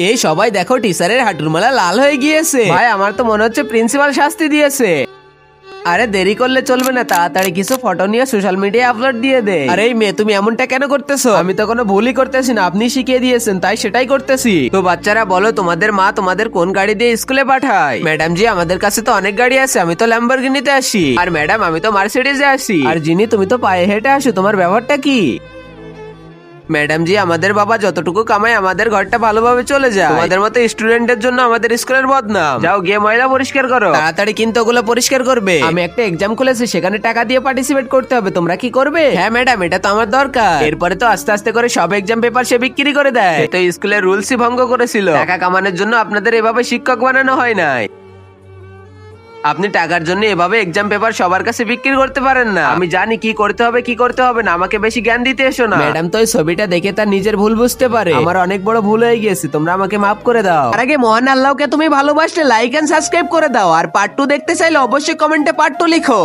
এই সবাই দেখো টিচারের হাঁটুর মালা লাল হয়ে গিয়েছে। ভাই আমার তো মনে হচ্ছে প্রিন্সিপাল শাস্তি দিয়েছে। আরে দেরি করলে চলবে না, তাড়াতাড়ি কিছু ফটো নিয়ে সোশ্যাল মিডিয়ায় আপলোড দিয়ে দে। আরে এই মেয়ে তুমি এমনটা কেন করতেছো? আমি তো কোনো ভুলই করতেছি না, আপনি শিখিয়ে দিয়েছেন তাই সেটাই করতেছি। তো বাচ্চারা বলো তোমাদের মা তোমাদের কোন গাড়ি দিয়ে স্কুলে পাঠায়? ম্যাডাম জি আমাদের কাছে তো অনেক গাড়ি আছে, আমি তো ল্যাম্বরগিনিতে আসি। আর ম্যাডাম আমি তো মার্সিডিজে আসি। আর যিনি তুমি তো পায়ে হেঁটে আসো, তোমার ব্যবহারটা কি? ম্যাডাম জি আমাদের বাবা যতটুকু কামায় আমাদের ঘরটা ভালোভাবে চলে যায়। তোমাদের মতো স্টুডেন্টের জন্য আমাদের স্কুলের বদনাম। যাও গিয়ে ময়লা পরিষ্কার করো তাড়াতাড়ি, কিন্তু ওগুলো পরিষ্কার করবে। আমি একটা এক্সাম খুলেছি, সেখানে টাকা দিয়ে পার্টিসিপেট করতে হবে, তোমরা কি করবে? হ্যাঁ ম্যাডাম এটা তো আমার দরকার। এরপরে তো আস্তে আস্তে করে সব এক্সাম পেপার সে বিক্রি করে দেয়। তো স্কুলের রুলসই ভঙ্গ করেছিল। টাকা কামানোর জন্য আপনাদের এভাবে শিক্ষক বানানো হয় নাই। আপনি টাকার জন্য এভাবে এক্সাম পেপার সবার কাছে বিক্রি করতে পারেন না। আমি জানি কি করতে হবে কি করতে হবে না, আমাকে বেশি জ্ঞান দিতে এসো না। ম্যাডাম তো এই ছবিটা দেখে তার নিজের ভুল বুঝতে পারে। আমার অনেক বড় ভুল হয়ে গিয়েছে, তোমরা আমাকে মাফ করে দাও। আর আগে মহান আল্লাহকে তুমি ভালোবাসলে লাইক এন্ড সাবস্ক্রাইব করে দাও। আর পার্ট 2 দেখতে চাইলে অবশ্যই কমেন্টে পার্ট 2 লিখো।